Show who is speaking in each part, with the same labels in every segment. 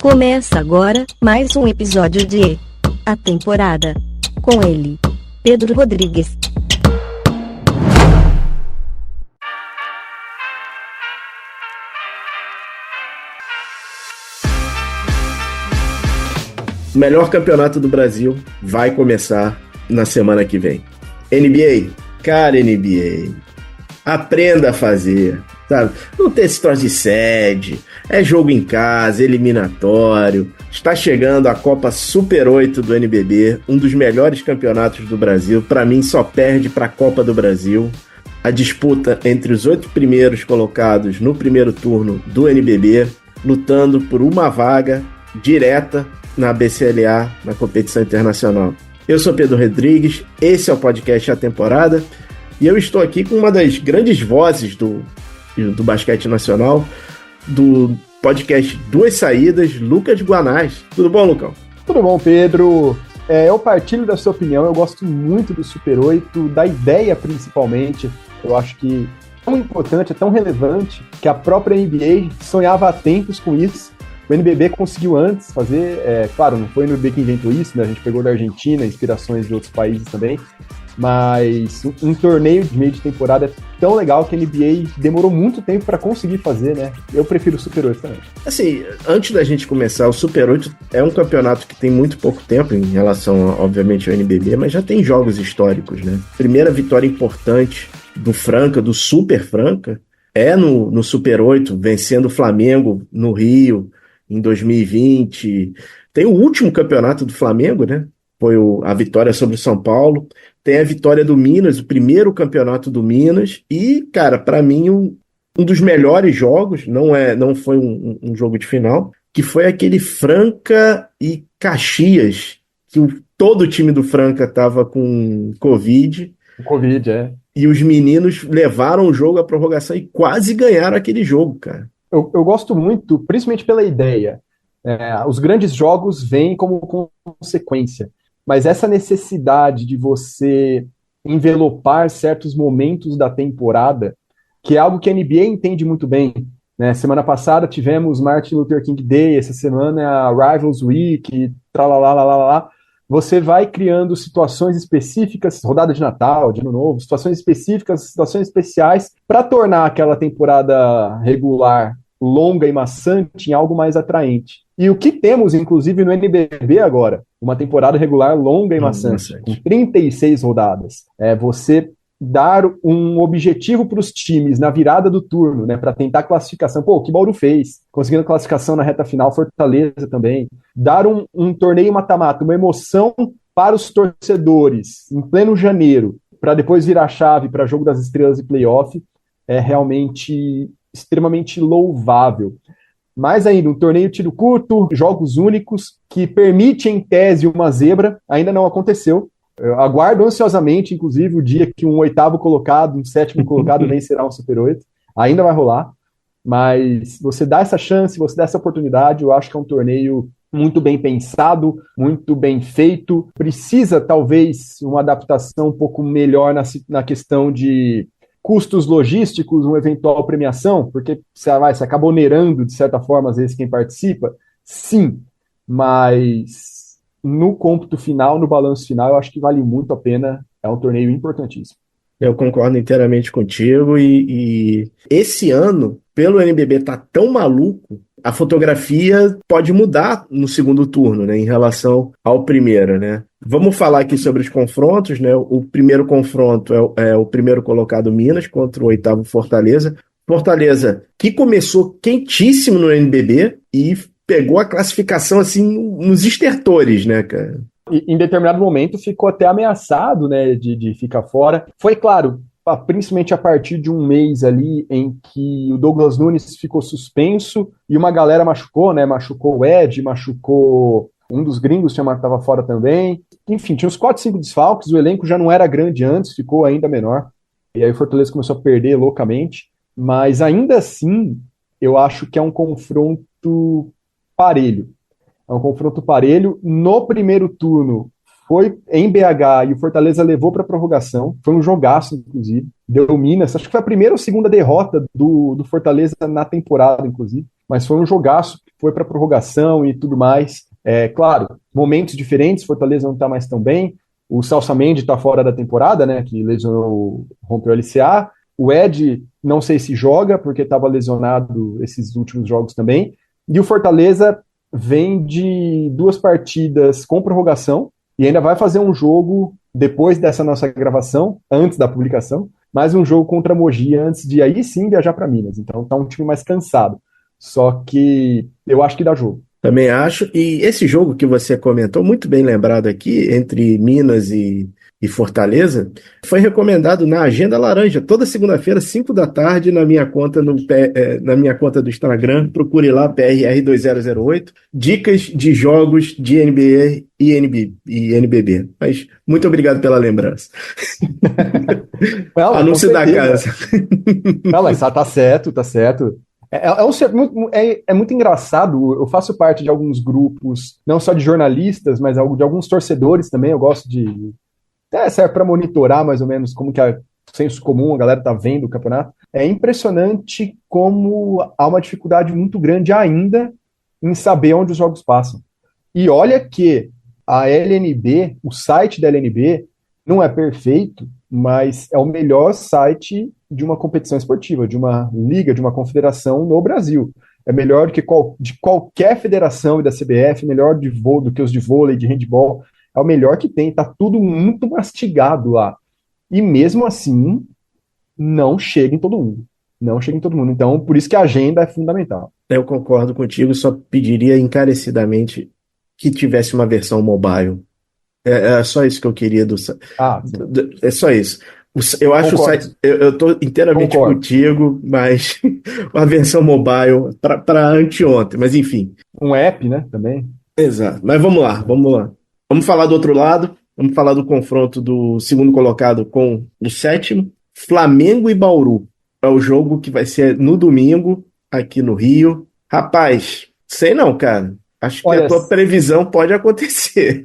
Speaker 1: Começa agora mais um episódio de A Temporada. Com ele, Pedro Rodrigues.
Speaker 2: O melhor campeonato do Brasil vai começar na semana que vem. NBA, cara, NBA, aprenda a fazer, sabe? Não tem esse troço de sede, é jogo em casa, eliminatório. Está chegando a Copa Super 8 do NBB, um dos melhores campeonatos do Brasil. Para mim, só perde para a Copa do Brasil. A disputa entre os 8 primeiros colocados no primeiro turno do NBB, lutando por uma vaga direta na BCLA, na competição internacional. Eu sou Pedro Rodrigues, esse é o podcast A Temporada, e eu estou aqui com uma das grandes vozes do basquete nacional, do podcast Duas Saídas, Lucas Guanais. Tudo bom, Lucão?
Speaker 3: Tudo bom, Pedro. Eu partilho da sua opinião, eu gosto muito do Super 8, da ideia principalmente. Eu acho que é tão importante, é tão relevante, que a própria NBA sonhava há tempos com isso. O NBB conseguiu antes fazer, claro, não foi o NBB que inventou isso, né? A gente pegou da Argentina, inspirações de outros países também, mas um torneio de meio de temporada é tão legal que a NBA demorou muito tempo para conseguir fazer, né? Eu prefiro o Super 8 também.
Speaker 2: Assim, antes da gente começar, o Super 8 é um campeonato que tem muito pouco tempo em relação, obviamente, ao NBB, mas já tem jogos históricos, né? Primeira vitória importante do Franca, do Super Franca, é no Super 8, vencendo o Flamengo no Rio, em 2020, tem o último campeonato do Flamengo, né? Foi a vitória sobre o São Paulo. Tem a vitória do Minas, o primeiro campeonato do Minas. E, cara, para mim, um dos melhores jogos, não foi um jogo de final, que foi aquele Franca e Caxias, que todo o time do Franca tava com Covid.
Speaker 3: Covid, é.
Speaker 2: E os meninos levaram o jogo à prorrogação e quase ganharam aquele jogo, cara.
Speaker 3: Eu gosto muito, principalmente pela ideia. Os grandes jogos vêm como consequência, mas essa necessidade de você envelopar certos momentos da temporada, que é algo que a NBA entende muito bem, né? Semana passada tivemos Martin Luther King Day, essa semana é a Rivals Week, tralalá. Você vai criando situações específicas, rodada de Natal, de Ano Novo, situações específicas, situações especiais, para tornar aquela temporada regular longa e maçante em algo mais atraente. E o que temos, inclusive, no NBB agora? Uma temporada regular longa e maçante, com 36 rodadas. Você dar um objetivo para os times na virada do turno, né, para tentar classificação. Pô, o que Bauru fez, conseguindo classificação na reta final, Fortaleza também. Dar um torneio mata-mata, uma emoção para os torcedores, em pleno janeiro, para depois virar chave para Jogo das Estrelas e playoff, é realmente extremamente louvável. Mais ainda, um torneio tiro curto, jogos únicos, que permite, em tese, uma zebra, ainda não aconteceu. Eu aguardo ansiosamente, inclusive, o dia que um 8º colocado, um 7º colocado vencerá um Super 8. Ainda vai rolar, mas você dá essa chance, você dá essa oportunidade, eu acho que é um torneio muito bem pensado, muito bem feito. Precisa, talvez, uma adaptação um pouco melhor na questão de custos logísticos, uma eventual premiação, porque você acaba onerando, de certa forma, às vezes, quem participa. Sim, mas no cômputo final, no balanço final, eu acho que vale muito a pena. É um torneio importantíssimo.
Speaker 2: Eu concordo inteiramente contigo e esse ano, pelo NBB tá tão maluco, a fotografia pode mudar no segundo turno, né, em relação ao primeiro, né? Vamos falar aqui sobre os confrontos, né? O primeiro confronto é o primeiro colocado Minas contra o 8º Fortaleza. Fortaleza, que começou quentíssimo no NBB e pegou a classificação assim nos estertores, né, cara?
Speaker 3: E, em determinado momento ficou até ameaçado, né, de ficar fora. Foi claro, principalmente a partir de um mês ali em que o Douglas Nunes ficou suspenso e uma galera machucou, né? Machucou o Ed, machucou um dos gringos, que estava fora também. Enfim, tinha uns 4, 5 desfalques, o elenco já não era grande antes, ficou ainda menor. E aí o Fortaleza começou a perder loucamente. Mas ainda assim, eu acho que é um confronto parelho. É um confronto parelho. No primeiro turno, foi em BH e o Fortaleza levou para prorrogação. Foi um jogaço, inclusive. Deu Minas. Acho que foi a primeira ou segunda derrota do Fortaleza na temporada, inclusive. Mas foi um jogaço. foi para prorrogação e tudo mais. Claro, momentos diferentes, Fortaleza não está mais tão bem. O Celso Mendy está fora da temporada, né? Que lesionou, rompeu o LCA. O Ed, não sei se joga, porque estava lesionado esses últimos jogos também. E o Fortaleza vem de 2 partidas com prorrogação e ainda vai fazer um jogo depois dessa nossa gravação, antes da publicação, mais um jogo contra a Mogi antes de aí sim viajar para Minas. Então tá um time mais cansado. Só que eu acho que dá jogo.
Speaker 2: Também acho. E esse jogo que você comentou, muito bem lembrado aqui, entre Minas e Fortaleza, foi recomendado na Agenda Laranja, toda segunda-feira, 5 da tarde, na minha conta na minha conta do Instagram. Procure lá, PRR2008. Dicas de jogos de NBA e NBB. Mas muito obrigado pela lembrança.
Speaker 3: Não,
Speaker 2: Anúncio da casa.
Speaker 3: Não, mas tá certo, tá certo. É muito engraçado. Eu faço parte de alguns grupos, não só de jornalistas, mas de alguns torcedores também. Eu gosto de. Até serve para monitorar mais ou menos como que é o senso comum, a galera tá vendo o campeonato. É impressionante como há uma dificuldade muito grande ainda em saber onde os jogos passam. E olha que a LNB, o site da LNB, não é perfeito, mas é o melhor site de uma competição esportiva, de uma liga, de uma confederação no Brasil. É melhor que de qualquer federação e da CBF, melhor do que os de vôlei, de handball. É o melhor que tem, tá tudo muito mastigado lá. E mesmo assim, não chega em todo mundo. Não chega em todo mundo. Então, por isso que a agenda é fundamental.
Speaker 2: Eu concordo contigo, só pediria encarecidamente que tivesse uma versão mobile. É só isso que eu queria é só isso. Eu acho o site. Eu estou inteiramente contigo, mas a versão mobile para anteontem, mas enfim.
Speaker 3: Um app, né? Também.
Speaker 2: Exato. Mas vamos lá. Vamos falar do outro lado. Vamos falar do confronto do segundo colocado com o sétimo. Flamengo e Bauru. É o jogo que vai ser no domingo, aqui no Rio. Rapaz, sei não, cara. Acho que a tua previsão pode acontecer.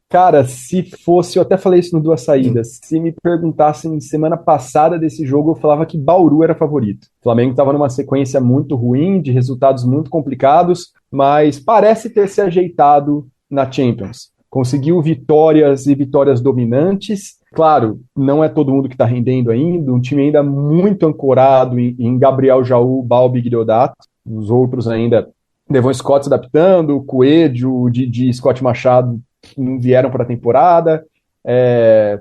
Speaker 3: Cara, se fosse, eu até falei isso no Duas Saídas, se me perguntassem semana passada desse jogo, eu falava que Bauru era favorito. O Flamengo estava numa sequência muito ruim, de resultados muito complicados, mas parece ter se ajeitado na Champions. Conseguiu vitórias e vitórias dominantes. Claro, não é todo mundo que está rendendo ainda, um time ainda muito ancorado em Gabriel Jaú, Balbi e Guilhodato. Os outros ainda, Devon Scott se adaptando, Coelho, Didi, Scott Machado não vieram para a temporada,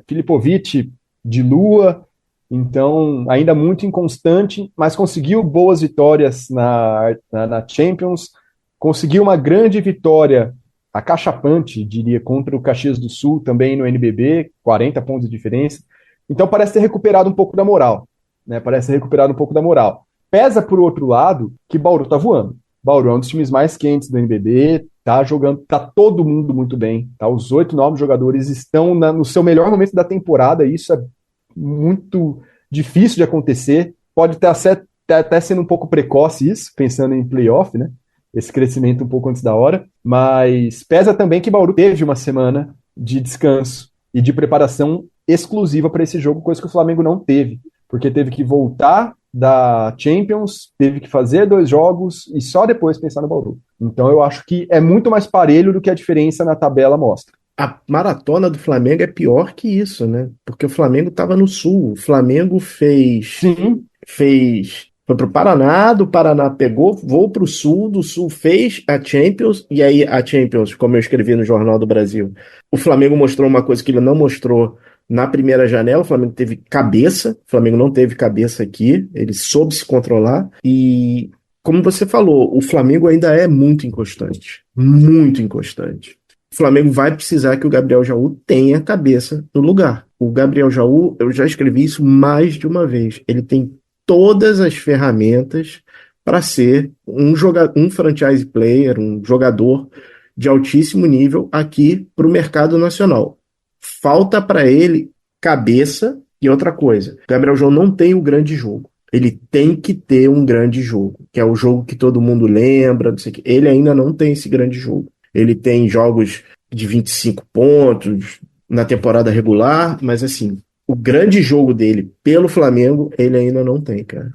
Speaker 3: Filipovic de Lua, então ainda muito inconstante, mas conseguiu boas vitórias na Champions, conseguiu uma grande vitória acachapante, diria, contra o Caxias do Sul, também no NBB, 40 pontos de diferença, então parece ter recuperado um pouco da moral, né? Parece ter recuperado um pouco da moral. Pesa, por outro lado, que Bauru tá voando. Bauru é um dos times mais quentes do NBB, tá jogando, tá todo mundo muito bem, tá? Os 8 novos jogadores estão no seu melhor momento da temporada, e isso é muito difícil de acontecer. Pode estar até sendo um pouco precoce isso, pensando em playoff, né? Esse crescimento um pouco antes da hora, mas pesa também que Bauru teve uma semana de descanso e de preparação exclusiva para esse jogo, coisa que o Flamengo não teve, porque teve que voltar da Champions, teve que fazer 2 jogos e só depois pensar no Bauru. Então eu acho que é muito mais parelho do que a diferença na tabela mostra.
Speaker 2: A maratona do Flamengo é pior que isso, né? Porque o Flamengo estava no Sul. O Flamengo foi pro Paraná, do Paraná pegou, voou pro Sul, do Sul fez a Champions, e aí a Champions, como eu escrevi no Jornal do Brasil, o Flamengo mostrou uma coisa que ele não mostrou na primeira janela. O Flamengo teve cabeça, o Flamengo não teve cabeça aqui, ele soube se controlar, e como você falou, o Flamengo ainda é muito inconstante, muito inconstante. O Flamengo vai precisar que o Gabriel Jaú tenha cabeça no lugar. O Gabriel Jaú, eu já escrevi isso mais de uma vez, ele tem todas as ferramentas para ser um franchise player, um jogador de altíssimo nível aqui para o mercado nacional. Falta para ele cabeça e outra coisa. Gabriel João não tem o grande jogo. Ele tem que ter um grande jogo, que é o jogo que todo mundo lembra, não sei o quê. Ele ainda não tem esse grande jogo. Ele tem jogos de 25 pontos na temporada regular, mas assim, o grande jogo dele pelo Flamengo, ele ainda não tem, cara.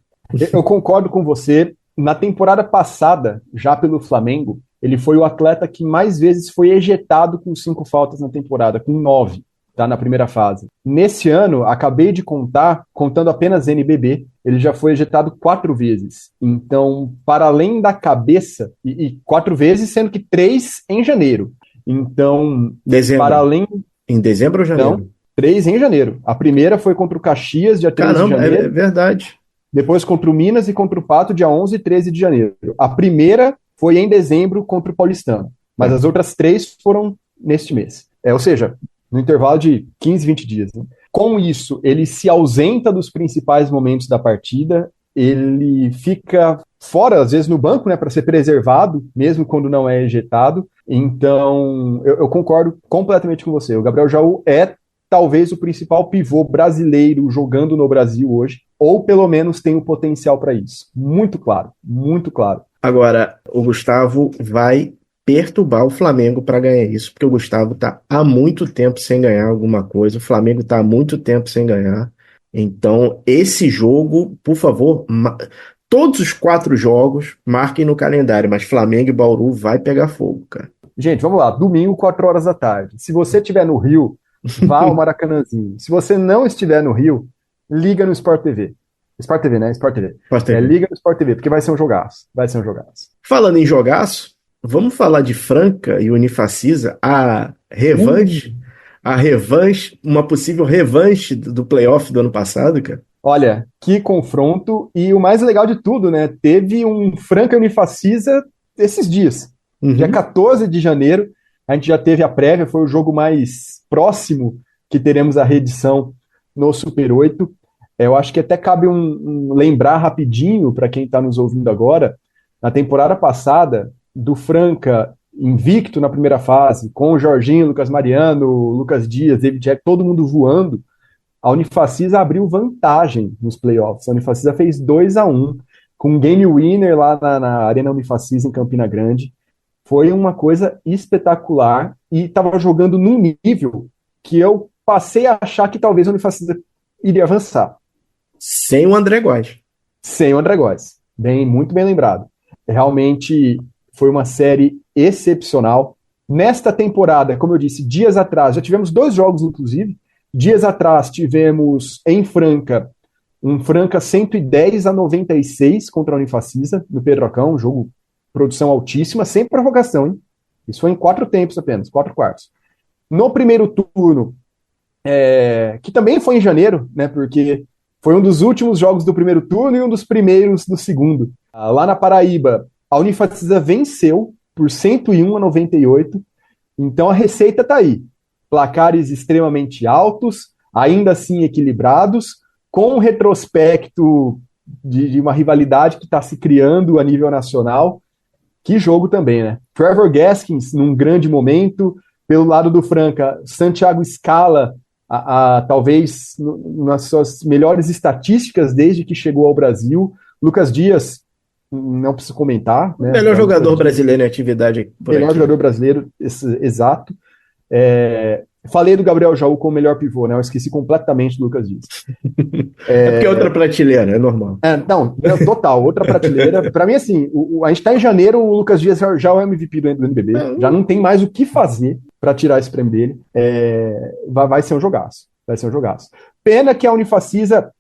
Speaker 3: Eu concordo com você. Na temporada passada, já pelo Flamengo, ele foi o atleta que mais vezes foi ejetado com 5 faltas na temporada, com 9, tá, na primeira fase. Nesse ano, acabei de contar, contando apenas NBB, ele já foi ejetado 4 vezes. Então, para além da cabeça, e 4 vezes, sendo que 3 em janeiro. Então,
Speaker 2: Dezembro.
Speaker 3: para além...
Speaker 2: Em dezembro ou janeiro?
Speaker 3: Não, 3 em janeiro. A primeira foi contra o Caxias, dia 13 de
Speaker 2: Caramba,
Speaker 3: janeiro.
Speaker 2: é verdade.
Speaker 3: Depois contra o Minas e contra o Pato, dia 11 e 13 de janeiro. A primeira foi em dezembro contra o Paulistano. Mas as outras 3 foram neste mês. Ou seja, no intervalo de 15, 20 dias. Né? Com isso, ele se ausenta dos principais momentos da partida, ele fica fora, às vezes, no banco, né, para ser preservado, mesmo quando não é ejetado. Então, eu concordo completamente com você. O Gabriel Jaú é talvez o principal pivô brasileiro jogando no Brasil hoje, ou pelo menos tem o potencial para isso. Muito claro, muito claro.
Speaker 2: Agora, o Gustavo vai perturbar o Flamengo para ganhar isso, porque o Gustavo está há muito tempo sem ganhar alguma coisa, o Flamengo está há muito tempo sem ganhar. Então, esse jogo, por favor, todos os 4 jogos marquem no calendário, mas Flamengo e Bauru vai pegar fogo, cara.
Speaker 3: Gente, vamos lá, domingo, 4 horas da tarde. Se você estiver no Rio, vá ao Maracanãzinho. Se você não estiver no Rio, liga no Sport TV. Sport TV, né? Sport TV.
Speaker 2: Sport TV.
Speaker 3: Liga no Sport TV, porque vai ser um jogaço. Vai ser um jogaço.
Speaker 2: Falando em jogaço, vamos falar de Franca e Unifacisa, a revanche, uma possível revanche do playoff do ano passado, cara.
Speaker 3: Olha, que confronto. E o mais legal de tudo, né? Teve um Franca e Unifacisa esses dias. Dia 14 de janeiro, a gente já teve a prévia, foi o jogo mais próximo que teremos a reedição no Super 8. Eu acho que até cabe lembrar rapidinho para quem está nos ouvindo agora, na temporada passada, do Franca invicto na primeira fase, com o Jorginho, Lucas Mariano, Lucas Dias, David Jack, todo mundo voando, a Unifacisa abriu vantagem nos playoffs. A Unifacisa fez 2-1, com um game winner lá na Arena Unifacisa, em Campina Grande. Foi uma coisa espetacular e estava jogando num nível que eu passei a achar que talvez a Unifacisa iria avançar.
Speaker 2: Sem o André Góes.
Speaker 3: Sem o André Góes. Muito bem lembrado. Realmente foi uma série excepcional. Nesta temporada, como eu disse, dias atrás, já tivemos 2 jogos, inclusive. Dias atrás tivemos em Franca, um Franca 110-96 contra a Unifacisa, no Pedrocão, um jogo produção altíssima, sem prorrogação, hein? Isso foi em 4 tempos apenas, 4 quartos. No primeiro turno, que também foi em janeiro, né, porque foi um dos últimos jogos do primeiro turno e um dos primeiros do segundo. Lá na Paraíba, a Unifacisa venceu por 101-98, então a receita está aí. Placares extremamente altos, ainda assim equilibrados, com um retrospecto de uma rivalidade que está se criando a nível nacional. Que jogo também, né? Trevor Gaskins, num grande momento. Pelo lado do Franca, Santiago Scala, talvez nas suas melhores estatísticas desde que chegou ao Brasil. Lucas Dias, não preciso comentar. Né?
Speaker 2: Melhor jogador brasileiro em atividade.
Speaker 3: Melhor jogador brasileiro, exato. Falei do Gabriel Jaú como melhor pivô, né? Eu esqueci completamente do Lucas Dias.
Speaker 2: Porque é outra prateleira, é normal.
Speaker 3: Total, outra prateleira. Para mim, assim, a gente tá em janeiro, o Lucas Dias já é o MVP do NBB, já não tem mais o que fazer para tirar esse prêmio dele. Vai ser um jogaço. Vai ser um jogaço. Pena que a Unifacisa,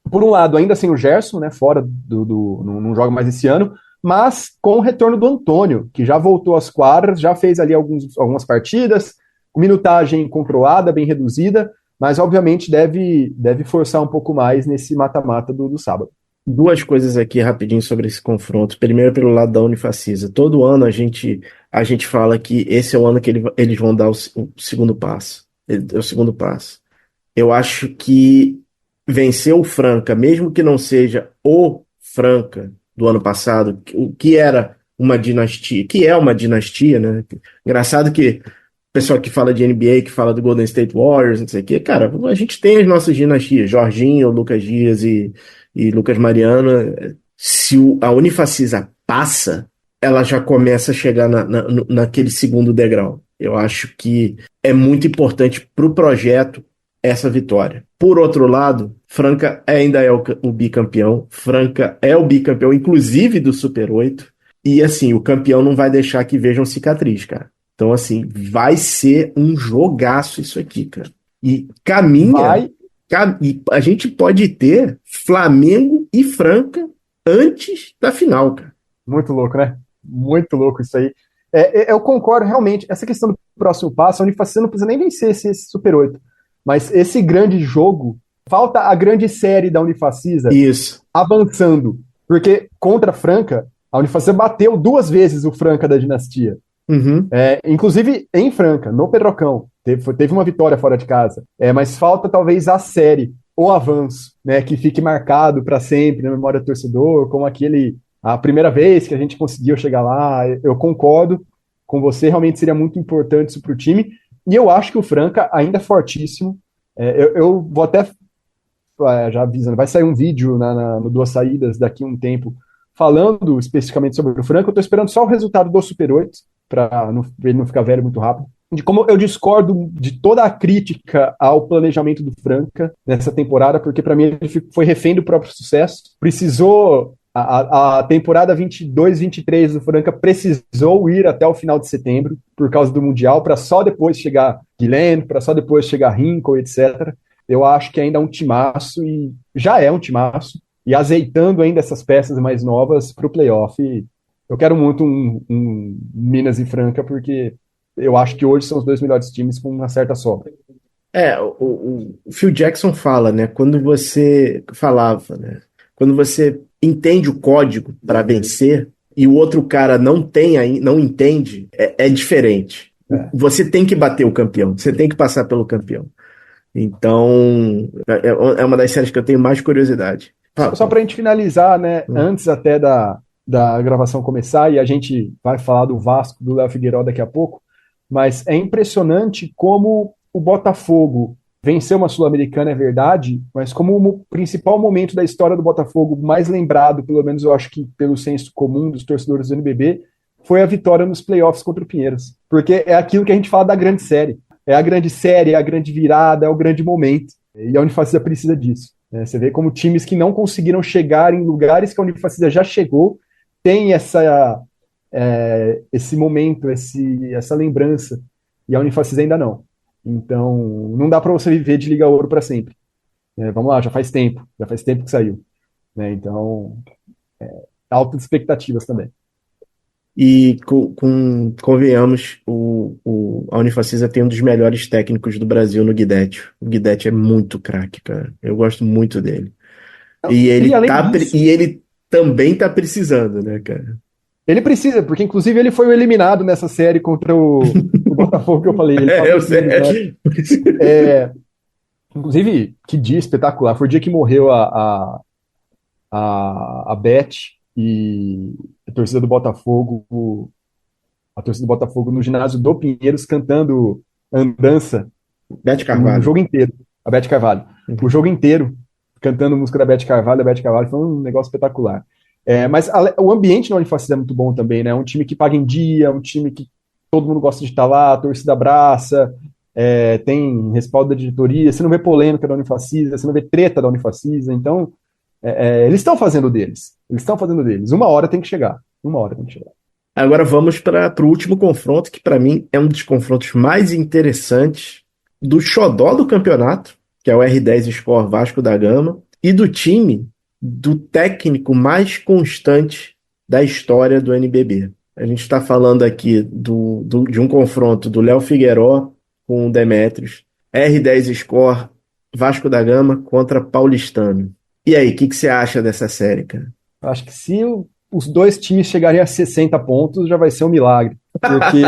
Speaker 3: por um lado, ainda sem o Gerson, né? Fora não joga mais esse ano, mas com o retorno do Antônio, que já voltou às quadras, já fez ali algumas partidas. Minutagem controlada, bem reduzida, mas obviamente deve forçar um pouco mais nesse mata-mata do sábado.
Speaker 2: 2 coisas aqui rapidinho sobre esse confronto. Primeiro, pelo lado da Unifacisa. Todo ano a gente fala que esse é o ano que eles vão dar o segundo passo. O segundo passo. Eu acho que vencer o Franca, mesmo que não seja o Franca do ano passado, o que era uma dinastia, que é uma dinastia, né? Engraçado que pessoal que fala de NBA, que fala do Golden State Warriors, não sei o quê, cara, a gente tem as nossas dinastias, Jorginho, Lucas Dias e Lucas Mariano. Se a Unifacisa passa, ela já começa a chegar naquele segundo degrau. Eu acho que é muito importante para o projeto essa vitória. Por outro lado, Franca ainda é o bicampeão. Franca é o bicampeão, inclusive do Super 8. E assim, o campeão não vai deixar que vejam cicatriz, cara. Então, assim, vai ser um jogaço isso aqui, cara. E caminha.
Speaker 3: Vai,
Speaker 2: E a gente pode ter Flamengo e Franca antes da final, cara.
Speaker 3: muito louco, né? Muito louco isso aí. Eu concordo realmente. Essa questão do próximo passo, a Unifacisa não precisa nem vencer esse Super 8. Mas esse grande jogo, falta a grande série da Unifacisa
Speaker 2: Isso.
Speaker 3: avançando. Porque contra a Franca, a Unifacisa bateu 2 vezes o Franca da dinastia.
Speaker 2: Uhum.
Speaker 3: Inclusive em Franca, no Pedrocão. Teve uma vitória fora de casa. Mas falta talvez a série, o avanço, né, que fique marcado para sempre na memória do torcedor, como a primeira vez que a gente conseguiu chegar lá. Eu concordo com você, realmente seria muito importante isso para o time. E eu acho que o Franca ainda é fortíssimo. Eu vou até já avisando, vai sair um vídeo no Duas Saídas daqui a um tempo falando especificamente sobre o Franca. Eu estou esperando só o resultado do Super 8 para ele não ficar velho muito rápido. De como eu discordo de toda a crítica ao planejamento do Franca nessa temporada, porque para mim ele foi refém do próprio sucesso. Precisou, a temporada 22-23 do Franca precisou ir até o final de setembro por causa do Mundial, para só depois chegar Guilherme, para só depois chegar Rincon, etc. Eu acho que ainda é um timaço, e já é um timaço, e azeitando ainda essas peças mais novas para o playoff. Eu quero muito um Minas e Franca, porque eu acho que hoje são os 2 melhores times com uma certa sobra.
Speaker 2: O Phil Jackson fala, né? Falava, né? Quando você entende o código para vencer e o outro cara não entende, é diferente. Você tem que bater o campeão, você tem que passar pelo campeão. Então, é uma das séries que eu tenho mais curiosidade.
Speaker 3: Só para a gente finalizar, né? Antes até da gravação começar, e a gente vai falar do Vasco, do Léo Figueiredo daqui a pouco, mas é impressionante como o Botafogo venceu uma Sul-Americana, é verdade, mas como o principal momento da história do Botafogo, mais lembrado, pelo menos eu acho que pelo senso comum dos torcedores do NBB, foi a vitória nos playoffs contra o Pinheiros. Porque é aquilo que a gente fala da grande série. É a grande série, é a grande virada, é o grande momento. E a Unifacisa precisa disso. Você vê como times que não conseguiram chegar em lugares que a Unifacisa já chegou, tem esse momento, essa lembrança, e a Unifacisa ainda não. Então, não dá para você viver de Liga Ouro para sempre. Vamos lá, já faz tempo que saiu. Então, altas expectativas também.
Speaker 2: E convenhamos, a Unifacisa tem um dos melhores técnicos do Brasil no Guidetti. O Guidetti é muito craque, cara. Eu gosto muito dele. E ele também tá precisando, né, cara?
Speaker 3: Ele precisa, porque inclusive ele foi eliminado nessa série contra o Botafogo que eu falei.
Speaker 2: Eu sei.
Speaker 3: Inclusive, que dia espetacular. Foi o dia que morreu a Beth e a torcida do Botafogo no ginásio do Pinheiros cantando Andança.
Speaker 2: Beth Carvalho.
Speaker 3: O jogo inteiro. A Beth Carvalho. O jogo inteiro cantando música da Beth Carvalho. Foi um negócio espetacular. Mas o ambiente na Unifacisa é muito bom também, né? É um time que paga em dia, um time que todo mundo gosta de estar lá, a torcida abraça, tem respaldo da diretoria, você não vê polêmica da Unifacisa, você não vê treta da Unifacisa, então eles estão fazendo deles. Uma hora tem que chegar.
Speaker 2: Agora vamos para o último confronto, que para mim é um dos confrontos mais interessantes do xodó do campeonato, que é o R10 Sport Vasco da Gama, e do time do técnico mais constante da história do NBB. A gente está falando aqui de um confronto do Léo Figueiró com o Demetrios, R10 Sport Vasco da Gama contra Paulistano. E aí, o que você acha dessa série, cara?
Speaker 3: Eu acho que se os dois times chegarem a 60 pontos, já vai ser um milagre. Porque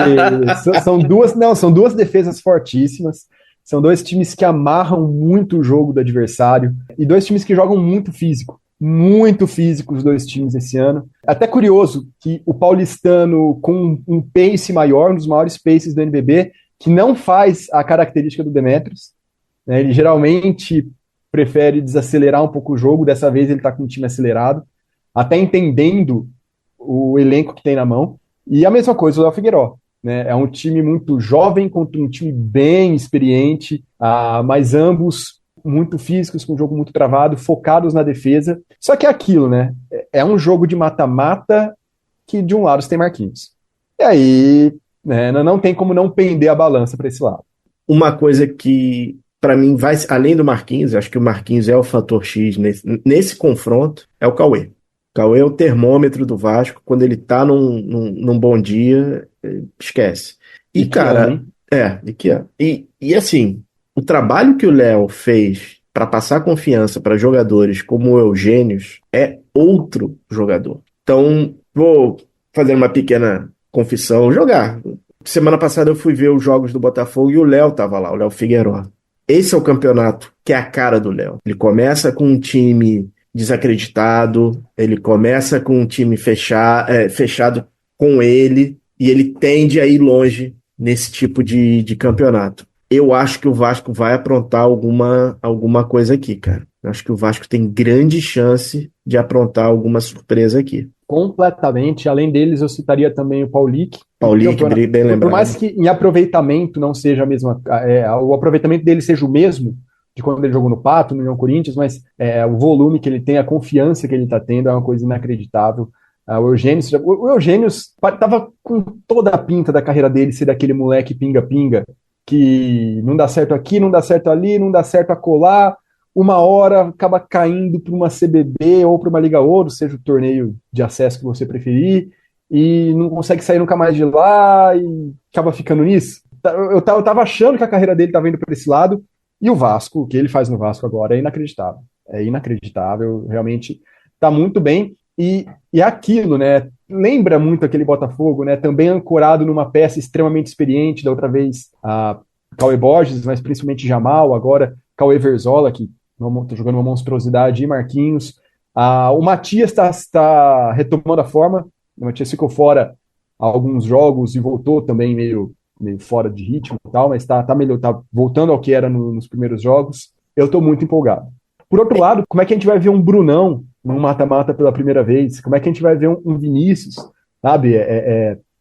Speaker 3: são duas defesas fortíssimas, são dois times que amarram muito o jogo do adversário, e dois times que jogam muito físico. Muito físico os dois times esse ano. Até curioso que o Paulistano, com um pace maior, um dos maiores paces do NBB, que não faz a característica do Demetrios, né? Ele geralmente prefere desacelerar um pouco o jogo, dessa vez ele está com um time acelerado, até entendendo o elenco que tem na mão. E a mesma coisa o Léo Figueiró, né? É um time muito jovem contra um time bem experiente, mas ambos muito físicos, com um jogo muito travado, focados na defesa. Só que é aquilo, né? É um jogo de mata-mata que de um lado você tem Marquinhos. E aí, né, não tem como não pender a balança para esse lado.
Speaker 2: Uma coisa que, para mim, vai além do Marquinhos, acho que o Marquinhos é o fator X nesse confronto, é o Cauê. O Cauê é o termômetro do Vasco. Quando ele tá num bom dia, esquece. E,
Speaker 3: E que ano,
Speaker 2: cara,
Speaker 3: hein?
Speaker 2: e que é. E assim, o trabalho que o Léo fez para passar confiança para jogadores como o Eugênios é outro jogador. Então, vou fazer uma pequena confissão, jogar. Semana passada eu fui ver os jogos do Botafogo e o Léo tava lá, o Léo Figueiró. Esse é o campeonato que é a cara do Léo. Ele começa com um time desacreditado, ele começa com um time fechado com ele, e ele tende a ir longe nesse tipo de campeonato. Eu acho que o Vasco vai aprontar alguma coisa aqui, cara. Eu acho que o Vasco tem grande chance de aprontar alguma surpresa aqui.
Speaker 3: Completamente. Além deles, eu citaria também o Paulic.
Speaker 2: Paulinho, bem
Speaker 3: Por mais
Speaker 2: lembrado.
Speaker 3: que em aproveitamento não seja a mesma, o aproveitamento dele seja o mesmo de quando ele jogou no Pato, no União Corinthians, mas o volume que ele tem, a confiança que ele está tendo é uma coisa inacreditável. O Eugênio estava com toda a pinta da carreira dele ser daquele moleque pinga-pinga que não dá certo aqui, não dá certo ali, não dá certo acolá, uma hora acaba caindo para uma CBB ou para uma Liga Ouro, seja o torneio de acesso que você preferir, e não consegue sair nunca mais de lá e acaba ficando nisso. Eu tava achando que a carreira dele estava indo para esse lado, e o Vasco, o que ele faz no Vasco agora é inacreditável. É inacreditável, realmente está muito bem. E é aquilo, né? Lembra muito aquele Botafogo, né? Também ancorado numa peça extremamente experiente, da outra vez a Cauê Borges, mas principalmente Jamal, agora Cauê Verzola, que está jogando uma monstruosidade, e Marquinhos. O Matias está retomando a forma. O Matias ficou fora alguns jogos e voltou também meio fora de ritmo e tal, mas tá voltando ao que era nos primeiros jogos. Eu estou muito empolgado. Por outro lado, como é que a gente vai ver um Brunão num mata-mata pela primeira vez? Como é que a gente vai ver um Vinícius, sabe?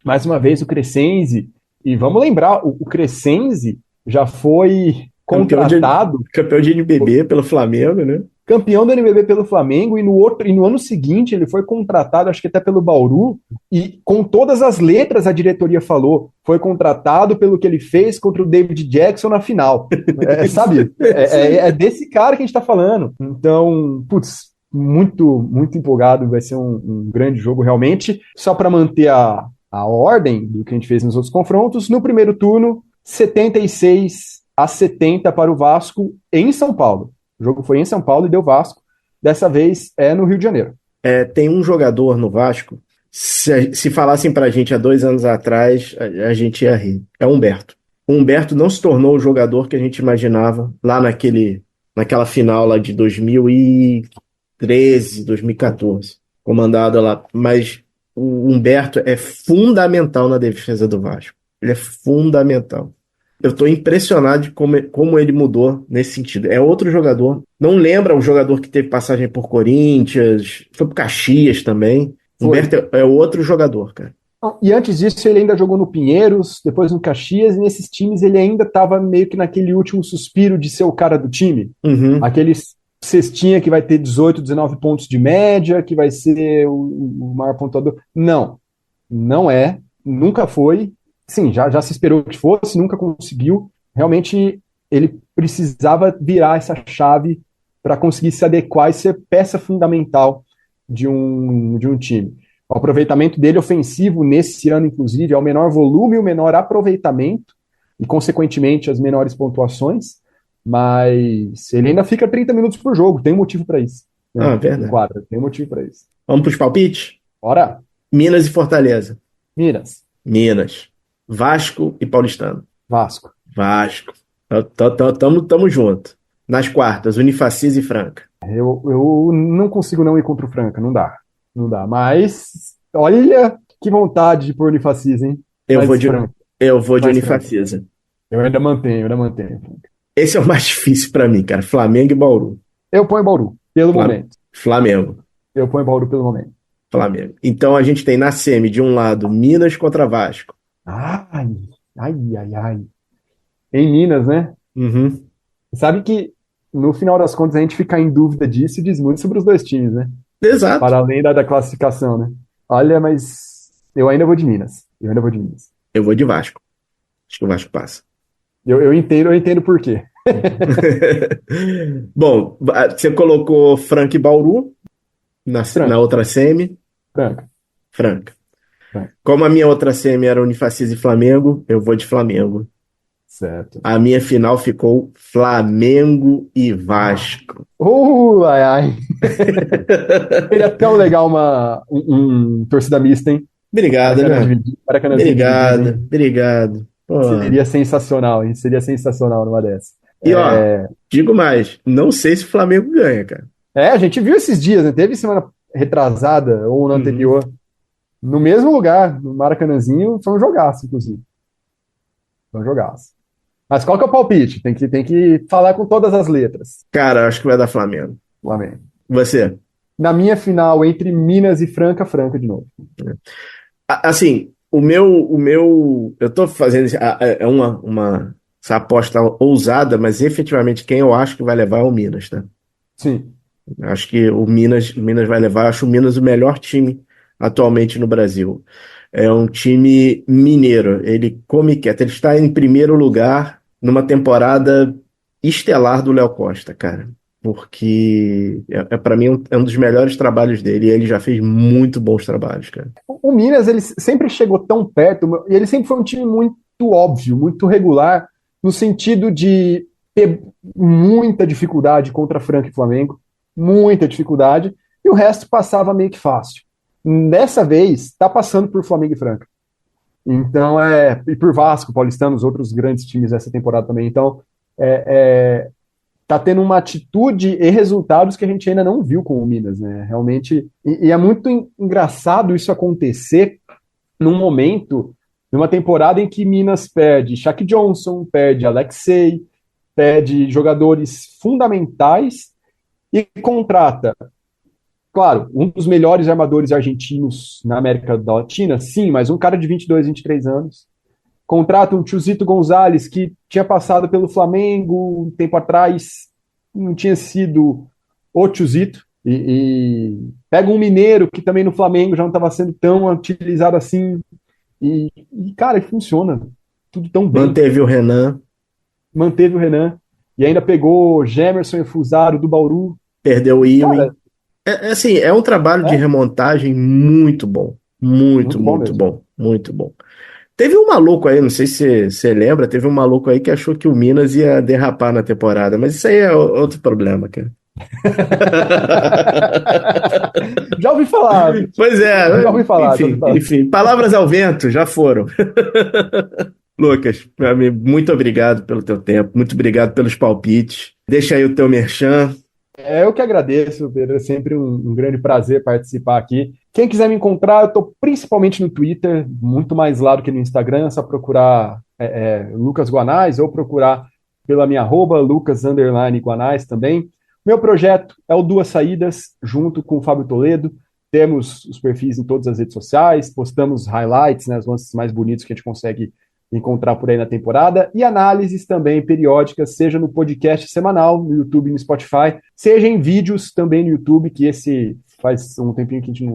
Speaker 3: Mais uma vez o Crescenzi. E vamos lembrar, o Crescenzi já foi contratado,
Speaker 2: Campeão de NBB pelo Flamengo, né?
Speaker 3: campeão do NBB pelo Flamengo, e no ano seguinte ele foi contratado, acho que até pelo Bauru, e com todas as letras a diretoria falou, foi contratado pelo que ele fez contra o David Jackson na final. Sabe? É desse cara que a gente tá falando. Então, putz, muito, muito empolgado, vai ser um grande jogo realmente. Só para manter a ordem do que a gente fez nos outros confrontos, no primeiro turno, 76-70 para o Vasco em São Paulo. O jogo foi em São Paulo e deu Vasco. Dessa vez é no Rio de Janeiro.
Speaker 2: Tem um jogador no Vasco, se falassem pra gente há 2 anos atrás, a gente ia rir. É o Humberto. O Humberto não se tornou o jogador que a gente imaginava lá naquela final lá de 2013, 2014, comandado lá. Mas o Humberto é fundamental na defesa do Vasco. Ele é fundamental. Eu estou impressionado de como ele mudou nesse sentido. É outro jogador. Não lembra um jogador que teve passagem por Corinthians, foi por Caxias também. Humberto é outro jogador, cara.
Speaker 3: E antes disso, ele ainda jogou no Pinheiros, depois no Caxias, e nesses times ele ainda estava meio que naquele último suspiro de ser o cara do time.
Speaker 2: Uhum.
Speaker 3: Aquele cestinha que vai ter 18, 19 pontos de média, que vai ser o maior pontuador. Não é, nunca foi. Sim, já se esperou que fosse, nunca conseguiu. Realmente, ele precisava virar essa chave para conseguir se adequar e ser peça fundamental de um time. O aproveitamento dele ofensivo nesse ano, inclusive, é o menor volume, o menor aproveitamento e, consequentemente, as menores pontuações, mas ele ainda fica 30 minutos por jogo, tem um motivo para isso. Né?
Speaker 2: Verdade.
Speaker 3: Quadra, tem um motivo para isso.
Speaker 2: Vamos para os palpites?
Speaker 3: Bora!
Speaker 2: Minas e Fortaleza.
Speaker 3: Minas.
Speaker 2: Vasco e Paulistano.
Speaker 3: Vasco.
Speaker 2: Tamo junto. Nas quartas, Unifacis e Franca.
Speaker 3: Eu não consigo não ir contra o Franca, não dá. Mas, olha que vontade de pôr Unifacis, hein?
Speaker 2: Eu vou de Unifacis.
Speaker 3: Eu ainda mantenho.
Speaker 2: Esse é o mais difícil pra mim, cara. Flamengo e Bauru.
Speaker 3: Eu ponho Bauru, pelo momento.
Speaker 2: Flamengo.
Speaker 3: Eu ponho Bauru pelo momento.
Speaker 2: Flamengo. Então a gente tem na semi, de um lado, Minas contra Vasco.
Speaker 3: Ai. Em Minas, né?
Speaker 2: Uhum.
Speaker 3: Sabe que no final das contas, a gente ficar em dúvida disso diz muito sobre os dois times, né?
Speaker 2: Exato.
Speaker 3: Para além da classificação, né? Olha, mas eu ainda vou de Minas. Eu ainda vou de Minas.
Speaker 2: Eu vou de Vasco. Acho que o Vasco passa.
Speaker 3: Eu entendo por quê.
Speaker 2: Bom, você colocou Franca e Bauru na
Speaker 3: Franca,
Speaker 2: outra semi.
Speaker 3: Franca,
Speaker 2: Franca.
Speaker 3: Franca.
Speaker 2: Como a minha outra semi era Unifacisa e Flamengo, eu vou de Flamengo.
Speaker 3: Certo.
Speaker 2: A minha final ficou Flamengo e Vasco.
Speaker 3: Ai, ai. Seria tão legal um torcida mista, hein?
Speaker 2: Obrigado, né?
Speaker 3: Maracanãzinho dividido,
Speaker 2: Obrigado,
Speaker 3: hein?
Speaker 2: obrigado. Pô.
Speaker 3: Seria sensacional, hein? Seria sensacional numa dessa.
Speaker 2: E ó, digo mais, não sei se o Flamengo ganha, cara.
Speaker 3: A gente viu esses dias, né? Teve semana retrasada ou no
Speaker 2: Uhum.
Speaker 3: anterior, no mesmo lugar, no Maracanãzinho, foi um jogaço, inclusive. Foi um jogaço. Mas qual que é o palpite? Tem que falar com todas as letras.
Speaker 2: Cara, acho que vai dar Flamengo.
Speaker 3: Flamengo.
Speaker 2: Você?
Speaker 3: Na minha final, entre Minas e Franca, Franca de novo.
Speaker 2: Assim, eu tô fazendo essa aposta ousada, mas efetivamente quem eu acho que vai levar é o Minas, tá?
Speaker 3: Sim.
Speaker 2: Acho que o Minas vai levar. Acho o Minas o melhor time atualmente no Brasil. É um time mineiro. Ele come quieto. Ele está em primeiro lugar numa temporada estelar do Léo Costa, cara. Porque para mim é um dos melhores trabalhos dele. E ele já fez muito bons trabalhos, cara.
Speaker 3: O Minas, ele sempre chegou tão perto, e ele sempre foi um time muito óbvio, muito regular, no sentido de ter muita dificuldade contra Franca e Flamengo, muita dificuldade, e o resto passava meio que fácil. Dessa vez, está passando por Flamengo e Franca. Então, e por Vasco, Paulistano, os outros grandes times dessa temporada também. Então, tá tendo uma atitude e resultados que a gente ainda não viu com o Minas, né? Realmente, e é muito engraçado isso acontecer num momento, numa temporada em que Minas perde Shaq Johnson, perde Alexei, perde jogadores fundamentais e contrata, claro, um dos melhores armadores argentinos na América Latina, sim, mas um cara de 22, 23 anos. Contrata um Chusito Gonzalez, que tinha passado pelo Flamengo um tempo atrás, não tinha sido o Chusito, e pega um mineiro que também no Flamengo já não estava sendo tão utilizado assim, cara, funciona tudo tão bem.
Speaker 2: Manteve o Renan.
Speaker 3: Manteve o Renan, e ainda pegou Gemerson e Fusaro do Bauru.
Speaker 2: Perdeu o Ewing.
Speaker 3: Cara,
Speaker 2: Assim, é um trabalho de remontagem muito bom. Muito,
Speaker 3: muito bom
Speaker 2: muito
Speaker 3: mesmo.
Speaker 2: bom. Muito bom. Teve um maluco aí, não sei se você lembra, teve um maluco aí que achou que o Minas ia derrapar na temporada, mas isso aí é outro problema, cara.
Speaker 3: Já ouvi falar.
Speaker 2: Pois é,
Speaker 3: Já ouvi falar. Já ouvi falar.
Speaker 2: enfim, palavras ao vento, já foram. Lucas, meu amigo, muito obrigado pelo teu tempo, muito obrigado pelos palpites. Deixa aí o teu merchan.
Speaker 3: Eu que agradeço, Pedro. É sempre um grande prazer participar aqui. Quem quiser me encontrar, eu estou principalmente no Twitter, muito mais lá do que no Instagram. É só procurar Lucas Guanais ou procurar pela minha arroba, Lucas_Guanais também. Meu projeto é o Duas Saídas, junto com o Fábio Toledo. Temos os perfis em todas as redes sociais, postamos highlights, né, os lances mais bonitos que a gente consegue encontrar por aí na temporada, e análises também periódicas, seja no podcast semanal, no YouTube e no Spotify, seja em vídeos também no YouTube, que esse faz um tempinho que a gente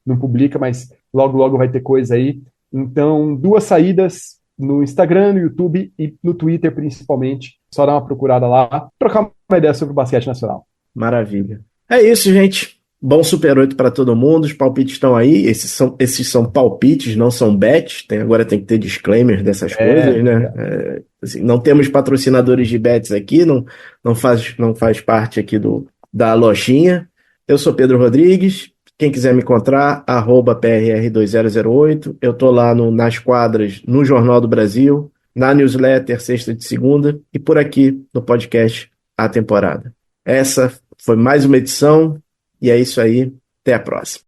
Speaker 3: não publica, mas logo, logo vai ter coisa aí. Então, Duas Saídas no Instagram, no YouTube e no Twitter, principalmente. Só dar uma procurada lá, trocar uma ideia sobre o basquete nacional.
Speaker 2: Maravilha. É isso, gente. Bom Super 8 para todo mundo. Os palpites estão aí. Esses são palpites, não são bets. Agora tem que ter disclaimers dessas coisas, né? Assim, não temos patrocinadores de bets aqui, não faz parte aqui da lojinha. Eu sou Pedro Rodrigues. Quem quiser me encontrar, @PRR2008. Eu tô lá nas quadras, no Jornal do Brasil, na newsletter, sexta de segunda, e por aqui no podcast A Temporada. Essa foi mais uma edição, e é isso aí. Até a próxima.